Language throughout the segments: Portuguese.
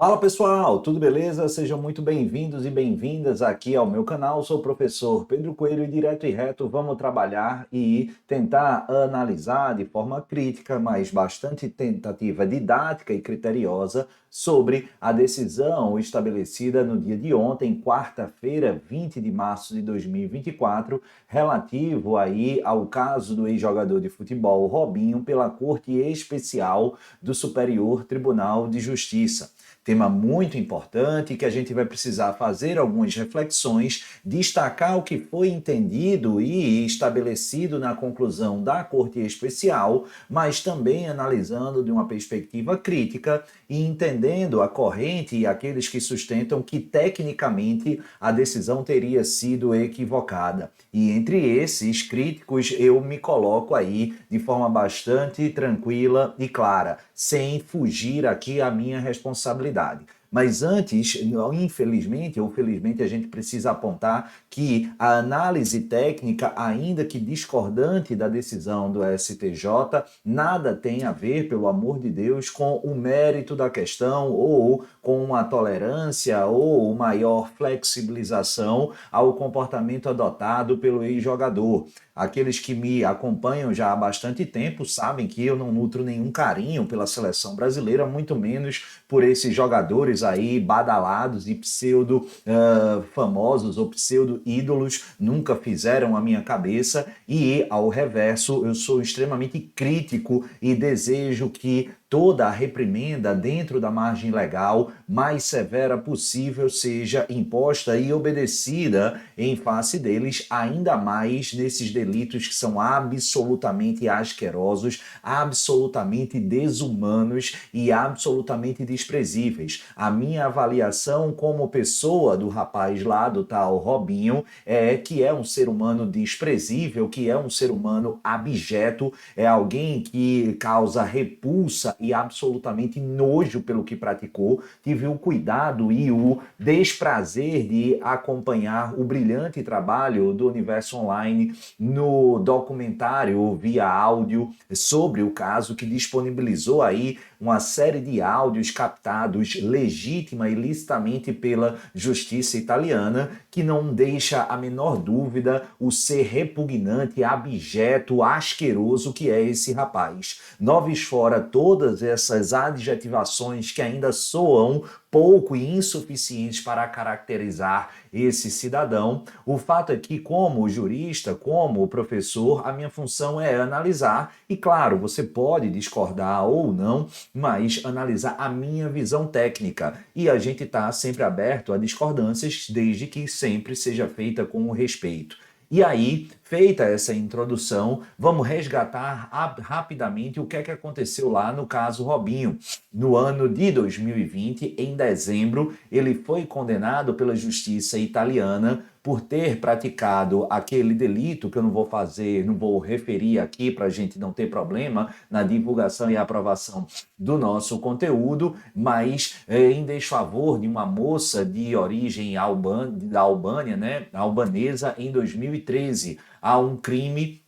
Fala pessoal, tudo beleza? Sejam muito bem-vindos e bem-vindas aqui ao meu canal. Sou o professor Pedro Coelho e direto e reto vamos trabalhar e tentar analisar de forma crítica, mas bastante tentativa didática e criteriosa sobre a decisão estabelecida no dia de ontem, quarta-feira, 20 de março de 2024, relativo aí ao caso do ex-jogador de futebol Robinho pela Corte Especial do Superior Tribunal de Justiça. Tema muito importante que a gente vai precisar fazer algumas reflexões, destacar o que foi entendido e estabelecido na conclusão da Corte Especial, mas também analisando de uma perspectiva crítica e entendendo a corrente e aqueles que sustentam que tecnicamente a decisão teria sido equivocada. E entre esses críticos eu me coloco aí de forma bastante tranquila e clara, sem fugir aqui à minha responsabilidade. Mas antes, infelizmente ou felizmente, a gente precisa apontar que a análise técnica, ainda que discordante da decisão do STJ, nada tem a ver, pelo amor de Deus, com o mérito da questão ou com uma tolerância ou maior flexibilização ao comportamento adotado pelo ex-jogador. Aqueles que me acompanham já há bastante tempo sabem que eu não nutro nenhum carinho pela seleção brasileira, muito menos por esses jogadores aí badalados e pseudo famosos ou pseudo ídolos, nunca fizeram a minha cabeça e, ao reverso, eu sou extremamente crítico e desejo que toda a reprimenda dentro da margem legal mais severa possível seja imposta e obedecida em face deles, ainda mais nesses delitos que são absolutamente asquerosos, absolutamente desumanos e absolutamente desprezíveis. A minha avaliação como pessoa do rapaz lá, do tal Robinho, é que é um ser humano desprezível, que é um ser humano abjeto, é alguém que causa repulsa e absolutamente nojo pelo que praticou. Tive o cuidado e o desprazer de acompanhar o brilhante trabalho do Universo Online no documentário via áudio sobre o caso, que disponibilizou aí uma série de áudios captados legítima e licitamente pela justiça italiana, que não deixa a menor dúvida o ser repugnante, abjeto, asqueroso que é esse rapaz. Noves fora todas essas adjetivações que ainda soam pouco e insuficientes para caracterizar esse cidadão. O fato é que, como jurista, como professor, a minha função é analisar, e claro, você pode discordar ou não, mas analisar a minha visão técnica. E a gente está sempre aberto a discordâncias, desde que sempre seja feita com respeito. E aí, feita essa introdução, vamos resgatar rapidamente o que é que aconteceu lá no caso Robinho. No ano de 2020, em dezembro, ele foi condenado pela justiça italiana por ter praticado aquele delito que eu não vou fazer, não vou referir aqui para a gente não ter problema na divulgação e aprovação do nosso conteúdo, mas em desfavor de uma moça de origem da Albânia, né, albanesa, em 2013, a um crime,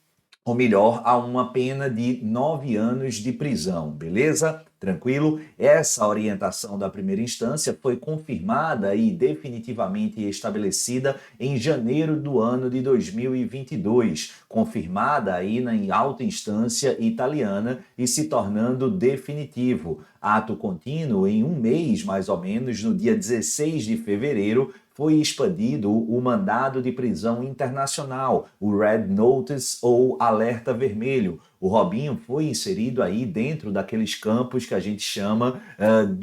ou melhor, a uma pena de 9 anos de prisão, beleza? Tranquilo? Essa orientação da primeira instância foi confirmada e definitivamente estabelecida em janeiro do ano de 2022, confirmada aí na alta instância italiana e se tornando definitivo. Ato contínuo, em um mês mais ou menos, no dia 16 de fevereiro, foi expedido o mandado de prisão internacional, o Red Notice ou Alerta Vermelho. O Robinho foi inserido aí dentro daqueles campos que a gente chama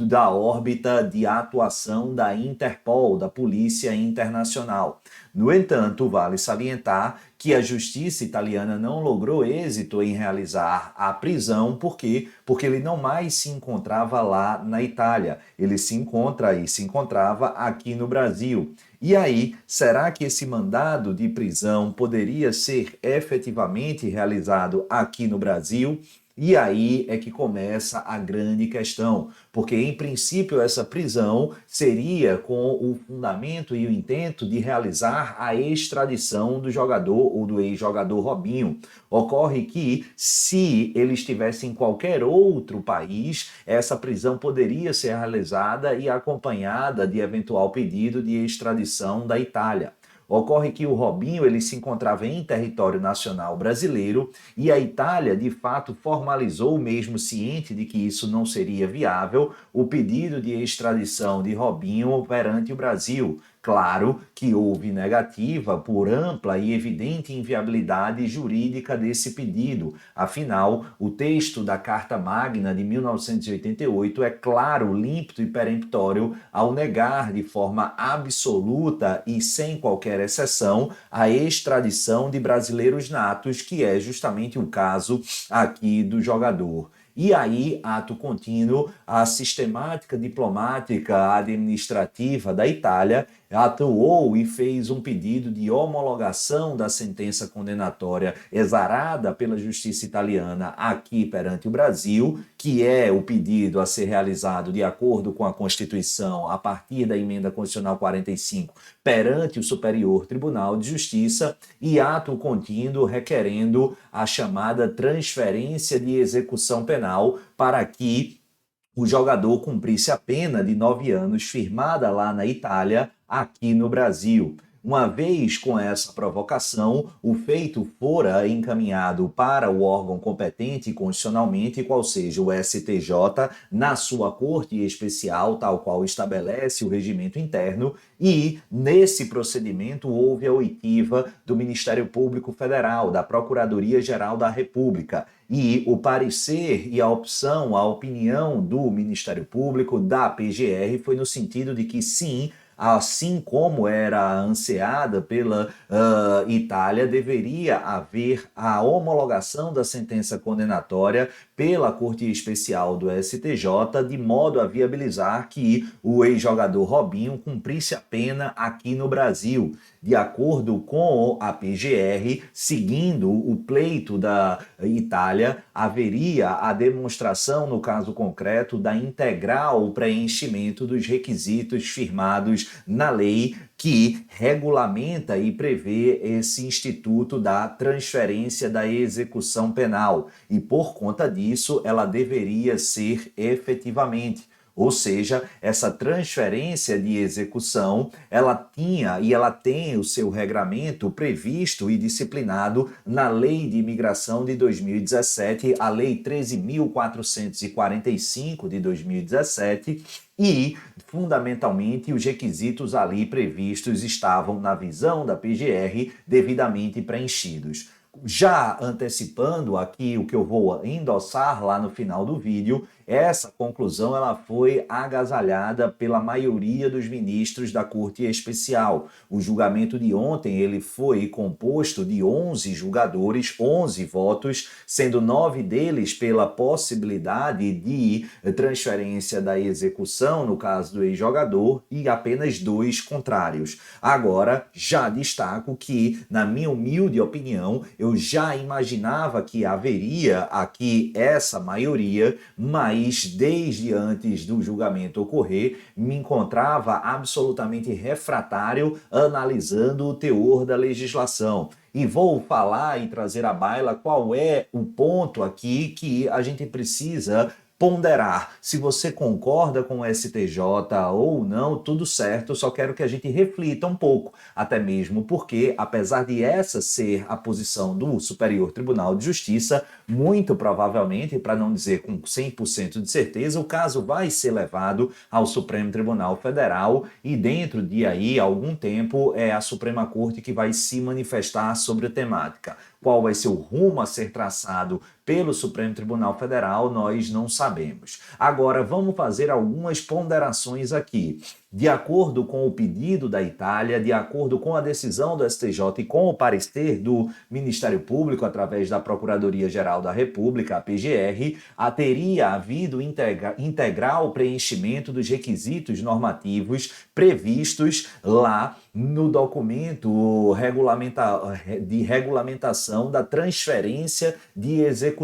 da órbita de atuação da Interpol, da Polícia Internacional. No entanto, vale salientar que a justiça italiana não logrou êxito em realizar a prisão. Por quê? Porque ele não mais se encontrava lá na Itália. Ele se encontrava aqui no Brasil. E aí, será que esse mandado de prisão poderia ser efetivamente realizado aqui no Brasil? E aí é que começa a grande questão, porque em princípio essa prisão seria com o fundamento e o intento de realizar a extradição do jogador ou do ex-jogador Robinho. Ocorre que, se ele estivesse em qualquer outro país, essa prisão poderia ser realizada e acompanhada de eventual pedido de extradição da Itália. Ocorre que o Robinho ele se encontrava em território nacional brasileiro e a Itália, de fato, formalizou, mesmo ciente de que isso não seria viável, o pedido de extradição de Robinho perante o Brasil. Claro que houve negativa por ampla e evidente inviabilidade jurídica desse pedido. Afinal, o texto da Carta Magna de 1988 é claro, límpido e peremptório ao negar de forma absoluta e sem qualquer exceção a extradição de brasileiros natos, que é justamente o caso aqui do jogador. E aí, ato contínuo, a sistemática diplomática administrativa da Itália atuou e fez um pedido de homologação da sentença condenatória exarada pela justiça italiana aqui perante o Brasil, que é o pedido a ser realizado de acordo com a Constituição a partir da emenda constitucional 45 perante o Superior Tribunal de Justiça, e ato contínuo requerendo a chamada transferência de execução penal para que o jogador cumprisse a pena de 9 anos firmada lá na Itália, aqui no Brasil. Uma vez com essa provocação, o feito fora encaminhado para o órgão competente constitucionalmente, qual seja o STJ, na sua corte especial, tal qual estabelece o regimento interno, e nesse procedimento houve a oitiva do Ministério Público Federal, da Procuradoria-Geral da República, e o parecer e a opção, a opinião do Ministério Público, da PGR, foi no sentido de que sim, assim como era ansiada pela Itália, deveria haver a homologação da sentença condenatória pela Corte Especial do STJ, de modo a viabilizar que o ex-jogador Robinho cumprisse a pena aqui no Brasil. De acordo com a PGR, seguindo o pleito da Itália, haveria a demonstração, no caso concreto, da integral preenchimento dos requisitos firmados na lei que regulamenta e prevê esse instituto da transferência da execução penal. E por conta disso, ela deveria ser efetivamente. Ou seja, essa transferência de execução, ela tinha e ela tem o seu regramento previsto e disciplinado na Lei de Imigração de 2017, a Lei 13.445 de 2017, e, fundamentalmente, os requisitos ali previstos estavam, na visão da PGR, devidamente preenchidos. Já antecipando aqui o que eu vou endossar lá no final do vídeo, essa conclusão ela foi agasalhada pela maioria dos ministros da Corte Especial. O julgamento de ontem ele foi composto de 11 julgadores, 11 votos, sendo 9 deles pela possibilidade de transferência da execução, no caso do ex-jogador, e apenas 2 contrários. Agora, já destaco que, na minha humilde opinião, eu já imaginava que haveria aqui essa maioria, mas desde antes do julgamento ocorrer, me encontrava absolutamente refratário analisando o teor da legislação. E vou falar e trazer à baila qual é o ponto aqui que a gente precisa ponderar. Se você concorda com o STJ ou não, tudo certo, só quero que a gente reflita um pouco, até mesmo porque, apesar de essa ser a posição do Superior Tribunal de Justiça, muito provavelmente, para não dizer com 100% de certeza, o caso vai ser levado ao Supremo Tribunal Federal e dentro de aí algum tempo é a Suprema Corte que vai se manifestar sobre a temática. Qual vai ser o rumo a ser traçado pelo Supremo Tribunal Federal, nós não sabemos. Agora, vamos fazer algumas ponderações aqui. De acordo com o pedido da Itália, de acordo com a decisão do STJ e com o parecer do Ministério Público, através da Procuradoria-Geral da República, a PGR, teria havido integral preenchimento dos requisitos normativos previstos lá no documento de regulamentação da transferência de execução.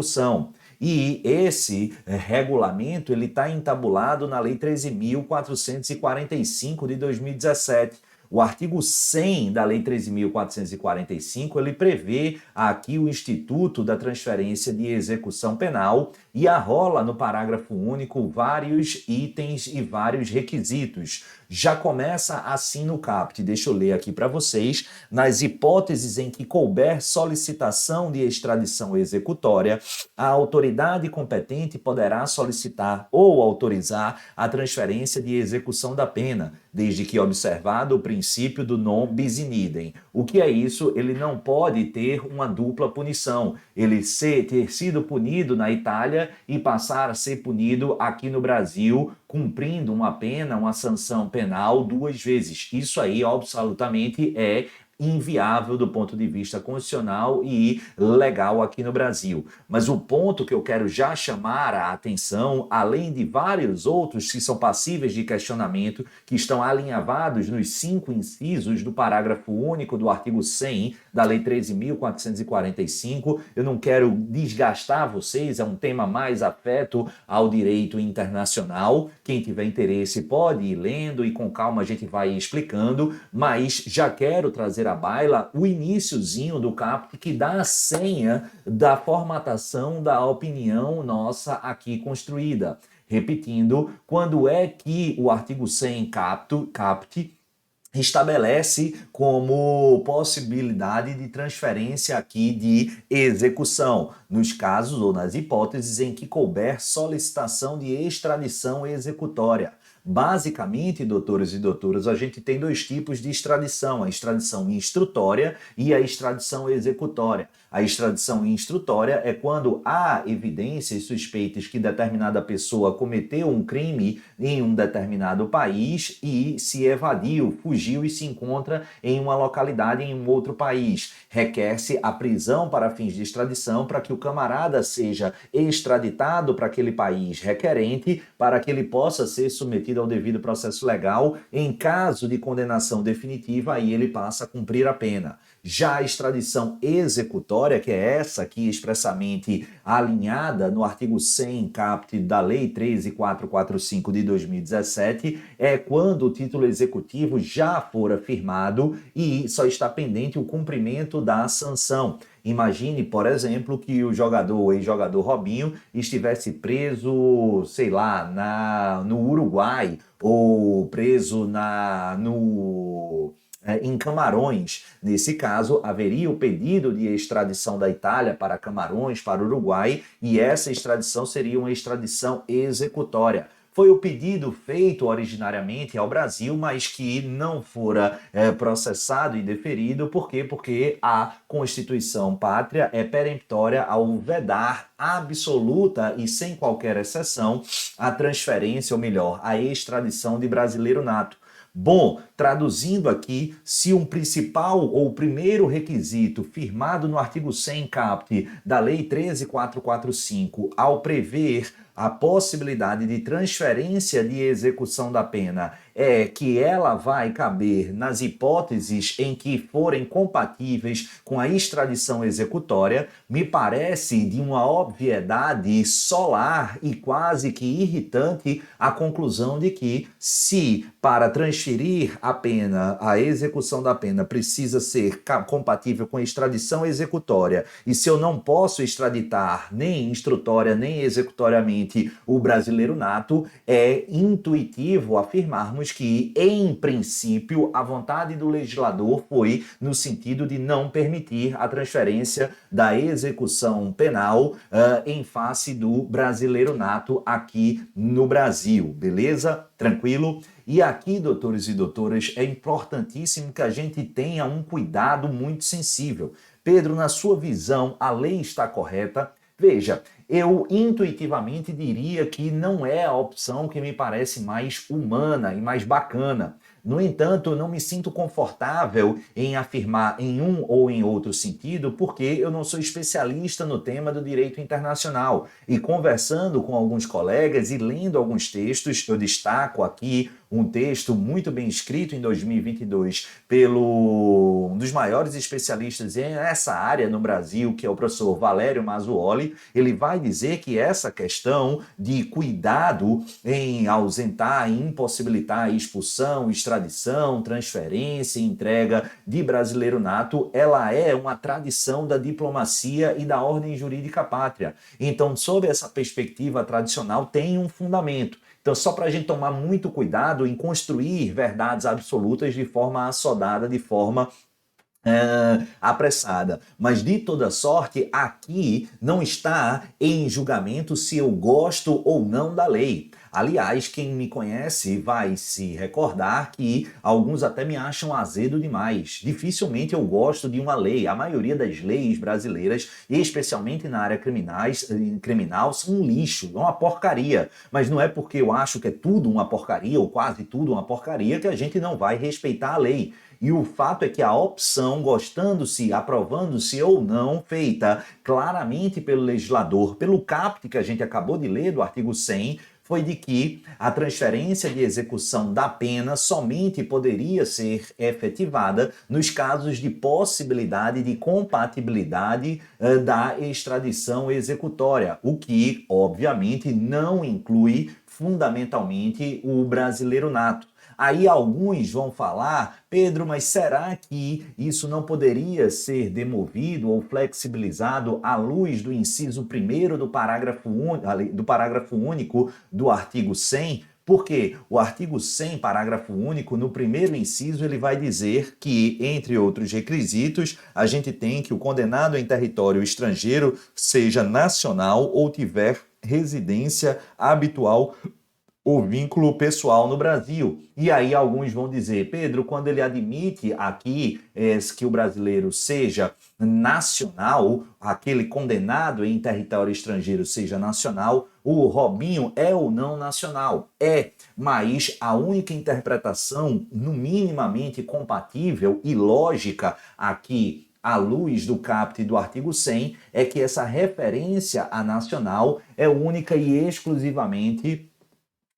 E esse regulamento ele está entabulado na Lei 13.445 de 2017. O artigo 100 da Lei 13.445, ele prevê aqui o Instituto da Transferência de Execução Penal e arrola no parágrafo único vários itens e vários requisitos. Já começa assim no caput, deixa eu ler aqui para vocês, nas hipóteses em que couber solicitação de extradição executória, a autoridade competente poderá solicitar ou autorizar a transferência de execução da pena, desde que observado o princípio do non bis in idem. O que é isso? Ele não pode ter uma dupla punição. Ele ter sido punido na Itália e passar a ser punido aqui no Brasil, cumprindo uma pena, uma sanção penal 2 vezes. Isso aí absolutamente é inviável do ponto de vista constitucional e legal aqui no Brasil. Mas o ponto que eu quero já chamar a atenção, além de vários outros que são passíveis de questionamento, que estão alinhavados nos 5 incisos do parágrafo único do artigo 100 da Lei 13.445, eu não quero desgastar vocês, é um tema mais afeto ao direito internacional. Quem tiver interesse pode ir lendo e com calma a gente vai explicando, mas já quero trazer à baila o iniciozinho do caput que dá a senha da formatação da opinião nossa aqui construída. Repetindo, quando é que o artigo 100 caput estabelece como possibilidade de transferência aqui de execução, nos casos ou nas hipóteses em que couber solicitação de extradição executória. Basicamente, doutores e doutoras, a gente tem 2 tipos de extradição, a extradição instrutória e a extradição executória. A extradição instrutória é quando há evidências suspeitas que determinada pessoa cometeu um crime em um determinado país e se evadiu, fugiu e se encontra em uma localidade em um outro país. Requer-se a prisão para fins de extradição para que o camarada seja extraditado para aquele país requerente, para que ele possa ser submetido ao devido processo legal. Em caso de condenação definitiva, aí ele passa a cumprir a pena. Já a extradição executória, que é essa aqui expressamente alinhada no artigo 100 caput da Lei 13.445 de 2017, é quando o título executivo já for firmado e só está pendente o cumprimento da sanção. Imagine, por exemplo, que o ex-jogador Robinho estivesse preso, sei lá, no Uruguai ou preso em Camarões. Nesse caso, haveria o pedido de extradição da Itália para Camarões, para o Uruguai, e essa extradição seria uma extradição executória. Foi o pedido feito originariamente ao Brasil, mas que não fora processado e deferido. Por quê? Porque a Constituição Pátria é peremptória ao vedar absoluta e sem qualquer exceção a transferência, ou melhor, a extradição de brasileiro nato. Bom, traduzindo aqui, se um principal ou primeiro requisito firmado no artigo 100 caput da Lei 13.445, ao prever a possibilidade de transferência de execução da pena, é que ela vai caber nas hipóteses em que forem compatíveis com a extradição executória, me parece de uma obviedade solar e quase que irritante a conclusão de que, se para transferir a pena, a execução da pena precisa ser compatível com a extradição executória, e se eu não posso extraditar nem instrutória nem executoriamente o brasileiro nato, é intuitivo afirmarmos que, em princípio, a vontade do legislador foi no sentido de não permitir a transferência da execução penal em face do brasileiro nato aqui no Brasil. Beleza? Tranquilo? E aqui, doutores e doutoras, é importantíssimo que a gente tenha um cuidado muito sensível. Pedro, na sua visão, a lei está correta? Veja, eu intuitivamente diria que não é a opção que me parece mais humana e mais bacana. No entanto, eu não me sinto confortável em afirmar em um ou em outro sentido, porque eu não sou especialista no tema do direito internacional. E conversando com alguns colegas e lendo alguns textos, eu destaco aqui um texto muito bem escrito em 2022 pelo um dos maiores especialistas nessa área no Brasil, que é o professor Valério Mazzuoli. Ele vai vai dizer que essa questão de cuidado em ausentar, impossibilitar a expulsão, extradição, transferência e entrega de brasileiro nato, ela é uma tradição da diplomacia e da ordem jurídica pátria. Então, sob essa perspectiva tradicional, tem um fundamento. Então, só para a gente tomar muito cuidado em construir verdades absolutas de forma assodada, de forma apressada. Mas, de toda sorte, aqui não está em julgamento se eu gosto ou não da lei. Aliás, quem me conhece vai se recordar que alguns até me acham azedo demais. Dificilmente eu gosto de uma lei. A maioria das leis brasileiras, especialmente na área criminal, são um lixo, é uma porcaria. Mas não é porque eu acho que é tudo uma porcaria, ou quase tudo uma porcaria, que a gente não vai respeitar a lei. E o fato é que a opção, gostando-se, aprovando-se ou não, feita claramente pelo legislador, pelo caput que a gente acabou de ler do artigo 100, foi de que a transferência de execução da pena somente poderia ser efetivada nos casos de possibilidade de compatibilidade da extradição executória, o que, obviamente, não inclui fundamentalmente o brasileiro nato. Aí alguns vão falar, Pedro, mas será que isso não poderia ser demovido ou flexibilizado à luz do inciso 1º do parágrafo único do artigo 100? Porque o artigo 100, parágrafo único, no primeiro inciso, ele vai dizer que, entre outros requisitos, a gente tem que o condenado em território estrangeiro seja nacional ou tiver residência habitual o vínculo pessoal no Brasil. E aí alguns vão dizer, Pedro, quando ele admite aqui que o brasileiro seja nacional, aquele condenado em território estrangeiro seja nacional, o Robinho é ou não nacional? É, mas a única interpretação, no minimamente compatível e lógica aqui, à luz do caput do artigo 100, é que essa referência a nacional é única e exclusivamente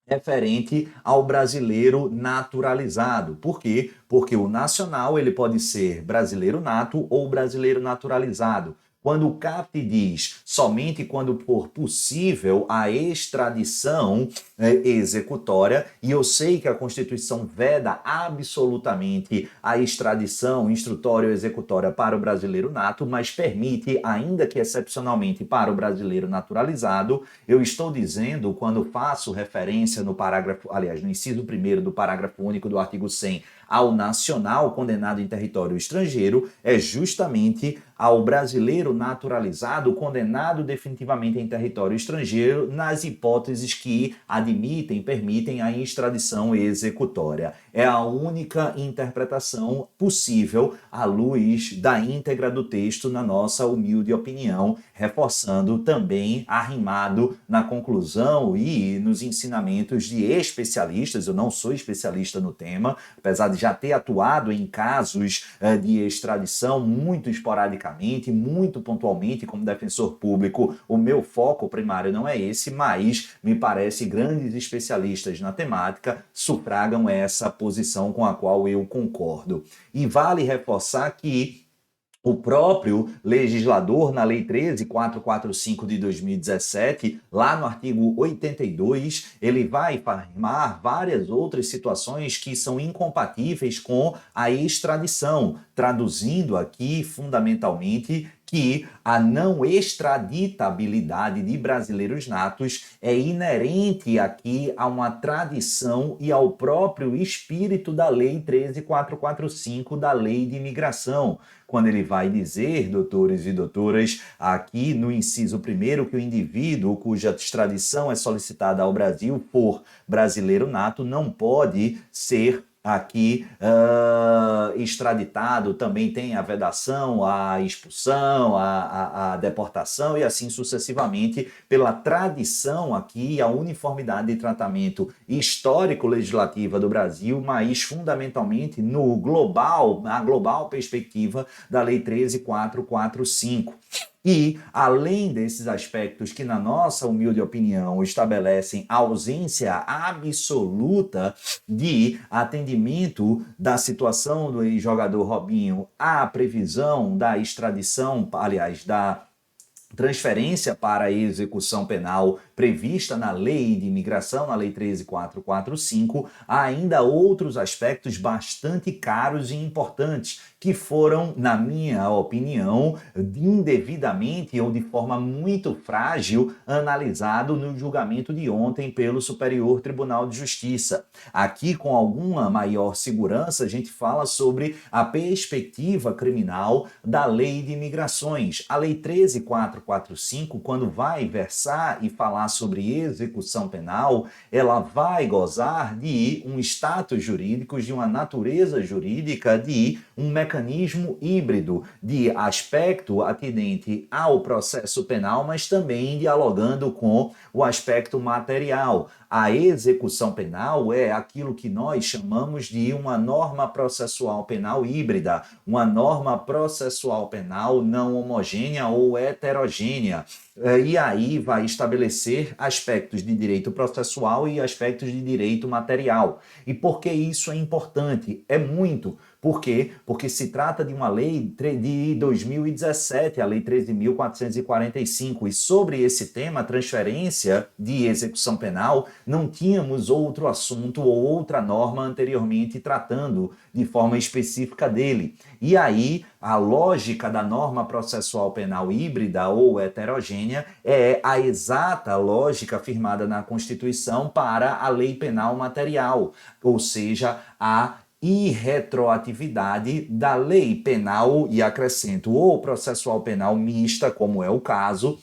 referente ao brasileiro naturalizado. Por quê? Porque o nacional ele pode ser brasileiro nato ou brasileiro naturalizado. Quando o caput diz somente quando for possível a extradição executória, e eu sei que a Constituição veda absolutamente a extradição instrutória ou executória para o brasileiro nato, mas permite, ainda que excepcionalmente para o brasileiro naturalizado, eu estou dizendo, quando faço referência no parágrafo, aliás, no inciso 1º do parágrafo único do artigo 100, ao nacional condenado em território estrangeiro, é justamente ao brasileiro naturalizado condenado definitivamente em território estrangeiro nas hipóteses que admitem, permitem a extradição executória. É a única interpretação possível à luz da íntegra do texto, na nossa humilde opinião, reforçando também arrimado na conclusão e nos ensinamentos de especialistas. Eu não sou especialista no tema, apesar de já ter atuado em casos de extradição muito esporadicamente, muito pontualmente como defensor público. O meu foco primário não é esse, mas me parece grandes especialistas na temática sufragam essa posição com a qual eu concordo. E vale reforçar que o próprio legislador, na Lei 13.445 de 2017, lá no artigo 82, ele vai afirmar várias outras situações que são incompatíveis com a extradição, traduzindo aqui, fundamentalmente, que a não extraditabilidade de brasileiros natos é inerente aqui a uma tradição e ao próprio espírito da Lei 13.445 da Lei de Imigração, quando ele vai dizer, doutores e doutoras, aqui no inciso 1º, que o indivíduo cuja extradição é solicitada ao Brasil for brasileiro nato não pode ser aqui extraditado, também tem a vedação, a expulsão, a deportação e assim sucessivamente, pela tradição aqui, a uniformidade de tratamento histórico-legislativa do Brasil, mas fundamentalmente na global perspectiva da Lei 13.445. E, além desses aspectos que, na nossa humilde opinião, estabelecem ausência absoluta de atendimento da situação do ex-jogador Robinho à previsão da extradição, aliás, da transferência para a execução penal prevista na Lei de Imigração, na Lei 13.445, há ainda outros aspectos bastante caros e importantes que foram, na minha opinião, indevidamente ou de forma muito frágil analisado no julgamento de ontem pelo Superior Tribunal de Justiça. Aqui, com alguma maior segurança, a gente fala sobre a perspectiva criminal da Lei de Imigrações. A Lei 13.445, quando vai versar e falar sobre execução penal, ela vai gozar de um status jurídico, de uma natureza jurídica, de um mecanismo híbrido de aspecto atendente ao processo penal, mas também dialogando com o aspecto material. A execução penal é aquilo que nós chamamos de uma norma processual penal híbrida, uma norma processual penal não homogênea ou heterogênea. E aí vai estabelecer aspectos de direito processual e aspectos de direito material. E por que isso é importante? É muito. Por quê? Porque se trata de uma lei de 2017, a Lei 13.445, e sobre esse tema, transferência de execução penal, não tínhamos outro assunto ou outra norma anteriormente tratando de forma específica dele. E aí, a lógica da norma processual penal híbrida ou heterogênea é a exata lógica firmada na Constituição para a lei penal material, ou seja, a irretroatividade da lei penal, e acrescento, ou processual penal mista, como é o caso,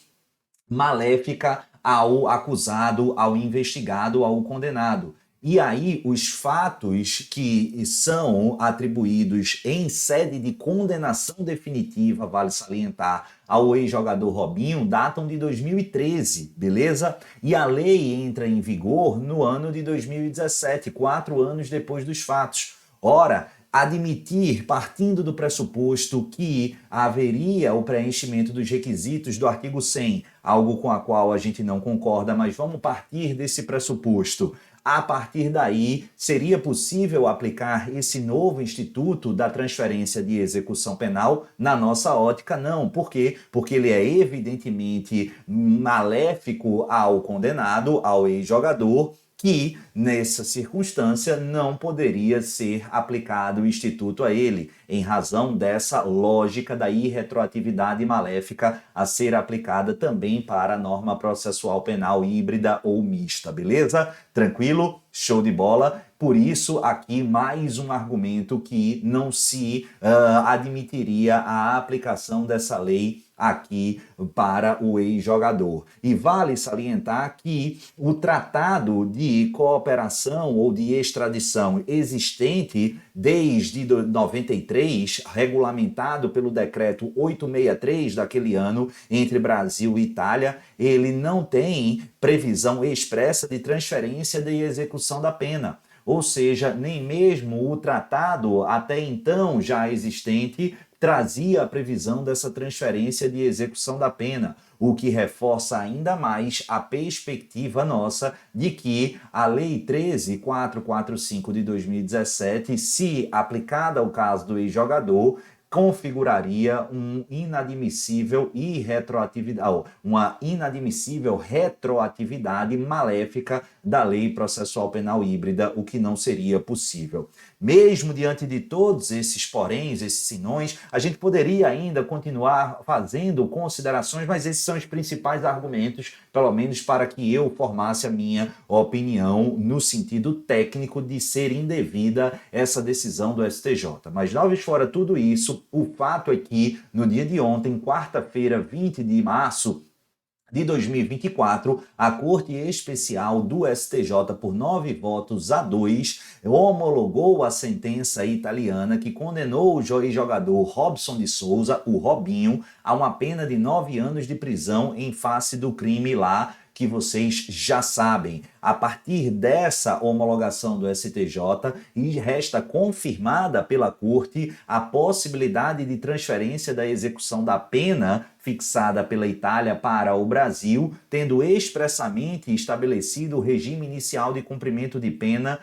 maléfica ao acusado, ao investigado, ao condenado. E aí, os fatos que são atribuídos em sede de condenação definitiva, vale salientar, ao ex-jogador Robinho, datam de 2013, beleza? E a lei entra em vigor no ano de 2017, 4 anos depois dos fatos. Ora, admitir, partindo do pressuposto que haveria o preenchimento dos requisitos do artigo 100, algo com a qual a gente não concorda, mas vamos partir desse pressuposto. A partir daí, seria possível aplicar esse novo instituto da transferência de execução penal? Na nossa ótica, não. Por quê? Porque ele é evidentemente maléfico ao condenado, ao ex-jogador, que, nessa circunstância, não poderia ser aplicado o instituto a ele, em razão dessa lógica da irretroatividade maléfica a ser aplicada também para a norma processual penal híbrida ou mista, beleza? Tranquilo? Show de bola? Por isso, aqui mais um argumento que não se admitiria a aplicação dessa lei aqui para o ex-jogador. E vale salientar que o tratado de cooperação ou de extradição existente desde 93, regulamentado pelo decreto 863 daquele ano entre Brasil e Itália, ele não tem previsão expressa de transferência de execução da pena. Ou seja, nem mesmo o tratado até então já existente trazia a previsão dessa transferência de execução da pena, o que reforça ainda mais a perspectiva nossa de que a Lei 13.445 de 2017, se aplicada ao caso do ex-jogador, configuraria uma inadmissível retroatividade maléfica da lei processual penal híbrida, o que não seria possível. Mesmo diante de todos esses poréns, esses senões, a gente poderia ainda continuar fazendo considerações, mas esses são os principais argumentos, pelo menos para que eu formasse a minha opinião no sentido técnico de ser indevida essa decisão do STJ. Mas, não fora tudo isso, o fato é que, no dia de ontem, quarta-feira, 20 de março de 2024, a Corte Especial do STJ, por 9 votos a 2, homologou a sentença italiana que condenou o jogador Robson de Souza, o Robinho, a uma pena de 9 anos de prisão em face do crime lá que vocês já sabem. A partir dessa homologação do STJ, e resta confirmada pela Corte a possibilidade de transferência da execução da pena fixada pela Itália para o Brasil, tendo expressamente estabelecido o regime inicial de cumprimento de pena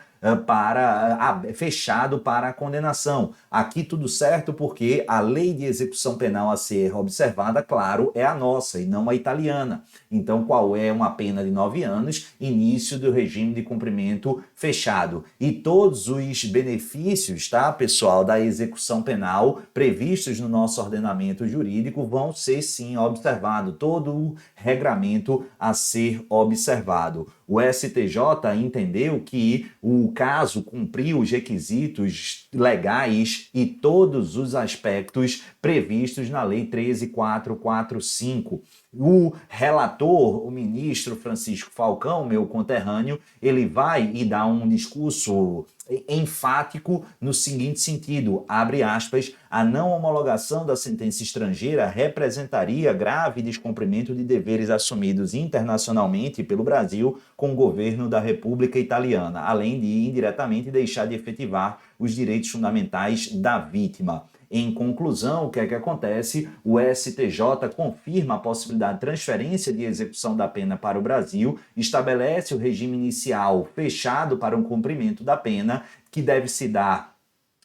fechado para a condenação. Aqui tudo certo porque a lei de execução penal a ser observada, claro, é a nossa e não a italiana. Então, qual é uma pena de 9 anos? Início do regime de cumprimento fechado. E todos os benefícios, tá, pessoal, da execução penal previstos no nosso ordenamento jurídico vão ser, sim, observados. Todo o regramento a ser observado. O STJ entendeu que o caso cumpriu os requisitos legais e todos os aspectos previstos na Lei 13.445. O relator, o ministro Francisco Falcão, meu conterrâneo, ele vai e dá um discurso enfático no seguinte sentido, abre aspas, a não homologação da sentença estrangeira representaria grave descumprimento de deveres assumidos internacionalmente pelo Brasil com o governo da República Italiana, além de indiretamente deixar de efetivar os direitos fundamentais da vítima. Em conclusão, o que é que acontece? O STJ confirma a possibilidade de transferência de execução da pena para o Brasil, estabelece o regime inicial fechado para um cumprimento da pena, que deve se dar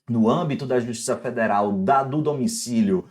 no âmbito da Justiça Federal do domicílio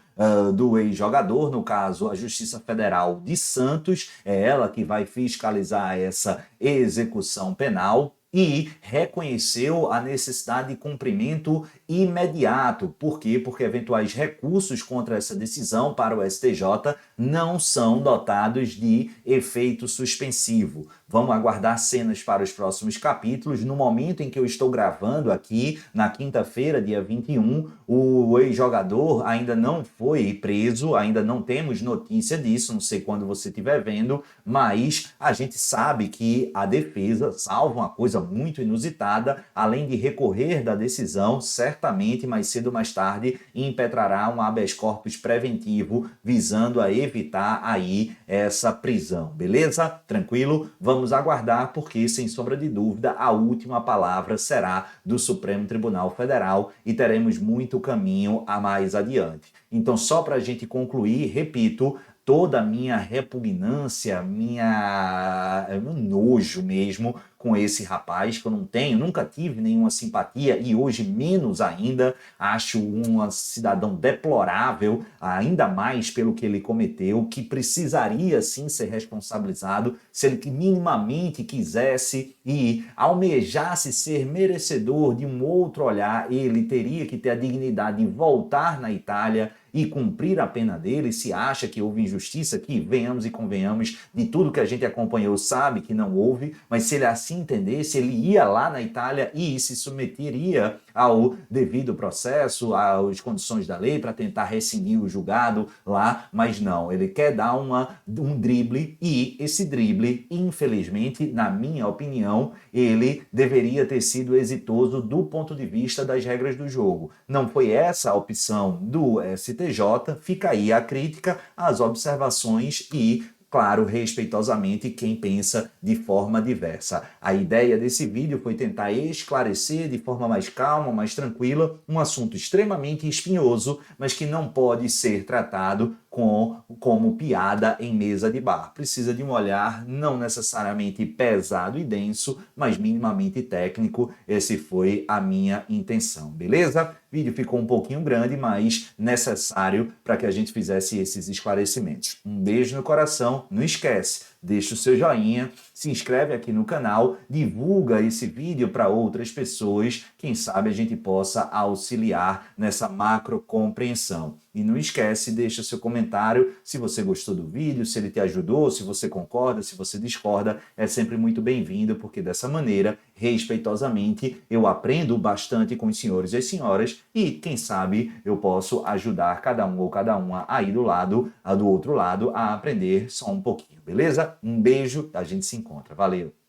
do ex-jogador, no caso, a Justiça Federal de Santos, é ela que vai fiscalizar essa execução penal, e reconheceu a necessidade de cumprimento imediato. Por quê? Porque eventuais recursos contra essa decisão para o STJ não são dotados de efeito suspensivo. Vamos aguardar cenas para os próximos capítulos. No momento em que eu estou gravando aqui, na quinta-feira, dia 21, o ex-jogador ainda não foi preso, ainda não temos notícia disso, não sei quando você estiver vendo, mas a gente sabe que a defesa, salvo uma coisa muito inusitada, além de recorrer da decisão, certamente mais cedo ou mais tarde impetrará um habeas corpus preventivo visando a evitar aí essa prisão, beleza? Tranquilo? Vamos aguardar porque, sem sombra de dúvida, a última palavra será do Supremo Tribunal Federal e teremos muito caminho a mais adiante. Então, só para a gente concluir, repito, toda a minha repugnância, meu nojo mesmo com esse rapaz, que eu não tenho, nunca tive nenhuma simpatia e hoje menos ainda, acho um cidadão deplorável, ainda mais pelo que ele cometeu, que precisaria sim ser responsabilizado se ele minimamente quisesse e almejasse ser merecedor de um outro olhar, ele teria que ter a dignidade de voltar na Itália e cumprir a pena dele. Se acha que houve injustiça, que venhamos e convenhamos, de tudo que a gente acompanhou sabe que não houve, mas se ele assim entendesse, ele ia lá na Itália e se submeteria ao devido processo, às condições da lei para tentar rescindir o julgado lá, mas não, ele quer dar um drible e esse drible, infelizmente, na minha opinião, ele deveria ter sido exitoso do ponto de vista das regras do jogo. Não foi essa a opção do STJ, fica aí a crítica, as observações e, claro, respeitosamente, quem pensa de forma diversa. A ideia desse vídeo foi tentar esclarecer de forma mais calma, mais tranquila, um assunto extremamente espinhoso, mas que não pode ser tratado como piada em mesa de bar. Precisa de um olhar não necessariamente pesado e denso, mas minimamente técnico. Essa foi a minha intenção, beleza? O vídeo ficou um pouquinho grande, mas necessário para que a gente fizesse esses esclarecimentos. Um beijo no coração, não esquece, deixa o seu joinha, se inscreve aqui no canal, divulga esse vídeo para outras pessoas, quem sabe a gente possa auxiliar nessa macro compreensão. E não esquece, deixa seu comentário se você gostou do vídeo, se ele te ajudou, se você concorda, se você discorda, é sempre muito bem-vindo, porque dessa maneira, respeitosamente, eu aprendo bastante com os senhores e as senhoras e, quem sabe, eu posso ajudar cada um ou cada uma aí do outro lado a aprender só um pouquinho, beleza? Um beijo, a gente se encontra. Valeu!